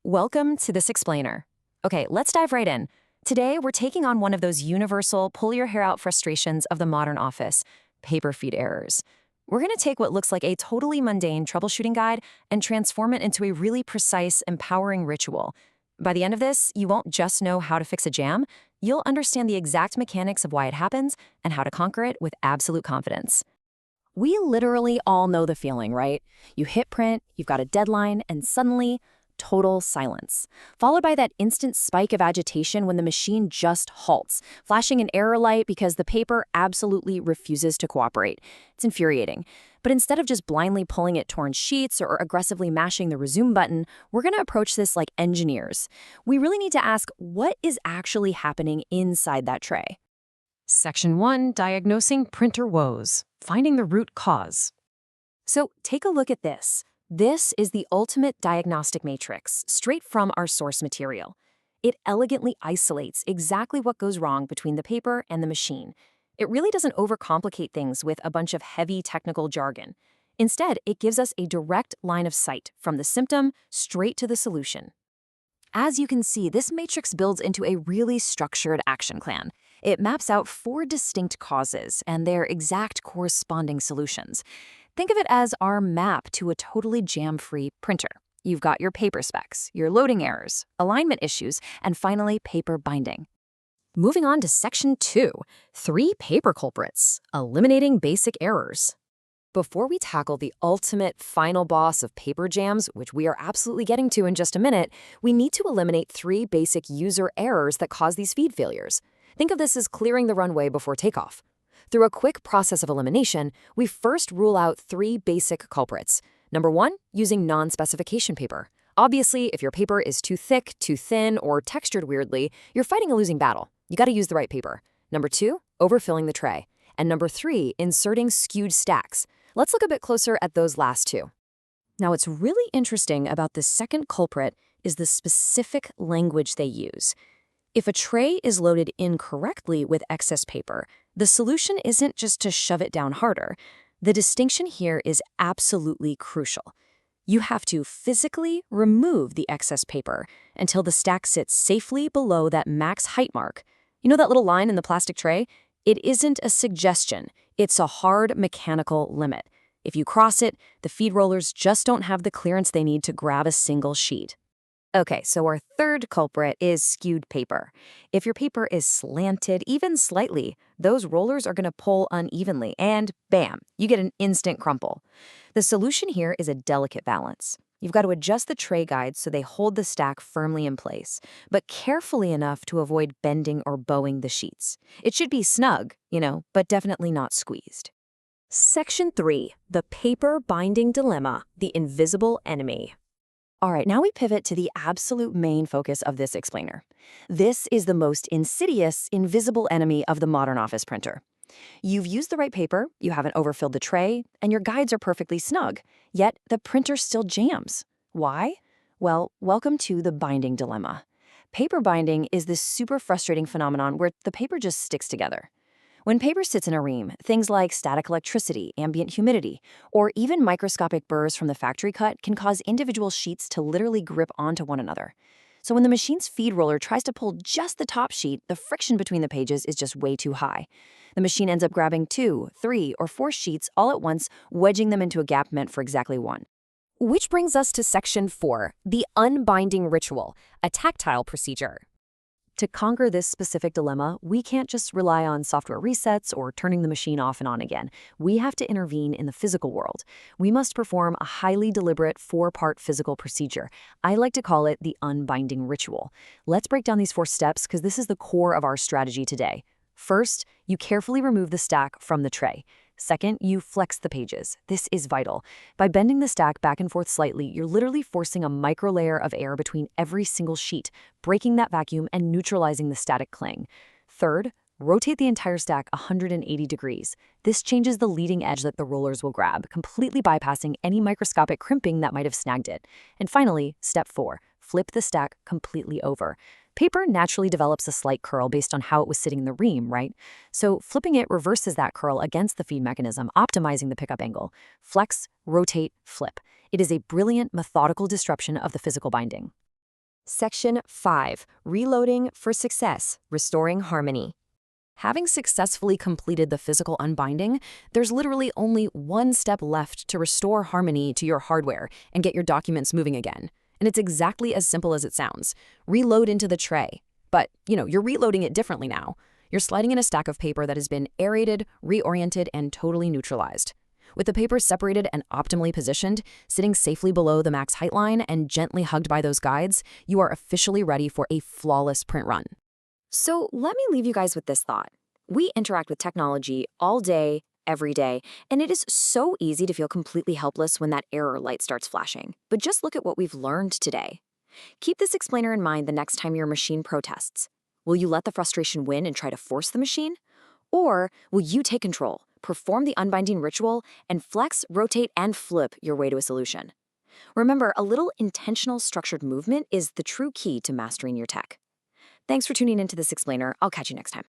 Welcome to This Explainer. Okay, let's dive right in. Today, we're taking on one of those universal pull-your-hair-out frustrations of the modern office, paper feed errors. We're going to take what looks like a totally mundane troubleshooting guide and transform it into a really precise, empowering ritual. By the end of this, you won't just know how to fix a jam, you'll understand the exact mechanics of why it happens and how to conquer it with absolute confidence. We literally all know the feeling, right? You hit print, you've got a deadline, and suddenly, total silence, followed by that instant spike of agitation when the machine just halts, flashing an error light because the paper absolutely refuses to cooperate. It's infuriating. But instead of just blindly pulling at torn sheets or aggressively mashing the resume button, we're going to approach this like engineers. We really need to ask what is actually happening inside that tray. Section 1, Diagnosing Printer Woes, Finding the Root Cause. So take a look at this. This is the ultimate diagnostic matrix, straight from our source material. It elegantly isolates exactly what goes wrong between the paper and the machine. It really doesn't overcomplicate things with a bunch of heavy technical jargon. Instead, it gives us a direct line of sight from the symptom straight to the solution. As you can see, this matrix builds into a really structured action plan. It maps out 4 distinct causes and their exact corresponding solutions. Think of it as our map to a totally jam-free printer. You've got your paper specs, your loading errors, alignment issues, and finally, paper binding. Moving on to Section 2, 3 paper culprits, eliminating basic errors. Before we tackle the ultimate final boss of paper jams, which we are absolutely getting to in just a minute, we need to eliminate 3 basic user errors that cause these feed failures. Think of this as clearing the runway before takeoff. Through a quick process of elimination, we first rule out 3 basic culprits. Number 1, using non-specification paper. Obviously, if your paper is too thick, too thin, or textured weirdly, you're fighting a losing battle. You gotta use the right paper. Number 2, overfilling the tray. And number 3, inserting skewed stacks. Let's look a bit closer at those last 2. Now, what's really interesting about this second culprit is the specific language they use. If a tray is loaded incorrectly with excess paper, the solution isn't just to shove it down harder. The distinction here is absolutely crucial. You have to physically remove the excess paper until the stack sits safely below that max height mark. You know that little line in the plastic tray? It isn't a suggestion. It's a hard mechanical limit. If you cross it, the feed rollers just don't have the clearance they need to grab a single sheet. Okay, so our third culprit is skewed paper. If your paper is slanted even slightly, those rollers are going to pull unevenly, and bam, you get an instant crumple. The solution here is a delicate balance. You've got to adjust the tray guides so they hold the stack firmly in place, but carefully enough to avoid bending or bowing the sheets. It should be snug, but definitely not squeezed. Section 3, the paper binding dilemma, the invisible enemy. All right, now we pivot to the absolute main focus of this explainer. This is the most insidious, invisible enemy of the modern office printer. You've used the right paper, you haven't overfilled the tray, and your guides are perfectly snug, yet the printer still jams. Why? Well, welcome to the binding dilemma. Paper binding is this super frustrating phenomenon where the paper just sticks together. When paper sits in a ream, things like static electricity, ambient humidity, or even microscopic burrs from the factory cut can cause individual sheets to literally grip onto one another. So when the machine's feed roller tries to pull just the top sheet, the friction between the pages is just way too high. The machine ends up grabbing 2, 3, or 4 sheets all at once, wedging them into a gap meant for exactly one. Which brings us to Section 4, the unbinding ritual, a tactile procedure. To conquer this specific dilemma, we can't just rely on software resets or turning the machine off and on again. We have to intervene in the physical world. We must perform a highly deliberate 4-part physical procedure. I like to call it the unbinding ritual. Let's break down these 4 steps because this is the core of our strategy today. First, you carefully remove the stack from the tray. Second, you flex the pages. This is vital. By bending the stack back and forth slightly, you're literally forcing a micro-layer of air between every single sheet, breaking that vacuum and neutralizing the static cling. Third, rotate the entire stack 180 degrees. This changes the leading edge that the rollers will grab, completely bypassing any microscopic crimping that might have snagged it. And finally, step 4, flip the stack completely over. Paper naturally develops a slight curl based on how it was sitting in the ream, right? So flipping it reverses that curl against the feed mechanism, optimizing the pickup angle. Flex, rotate, flip. It is a brilliant, methodical disruption of the physical binding. Section 5. Reloading for success, restoring harmony. Having successfully completed the physical unbinding, there's literally only one step left to restore harmony to your hardware and get your documents moving again. And it's exactly as simple as it sounds. Reload into the tray. But, you're reloading it differently now. You're sliding in a stack of paper that has been aerated, reoriented, and totally neutralized. With the paper separated and optimally positioned, sitting safely below the max height line and gently hugged by those guides, you are officially ready for a flawless print run. So let me leave you guys with this thought. We interact with technology all day, every day, and it is so easy to feel completely helpless when that error light starts flashing. But just look at what we've learned today. Keep this explainer in mind the next time your machine protests. Will you let the frustration win and try to force the machine? Or will you take control, perform the unbinding ritual, and flex, rotate, and flip your way to a solution? Remember, a little intentional, structured movement is the true key to mastering your tech. Thanks for tuning into this explainer. I'll catch you next time.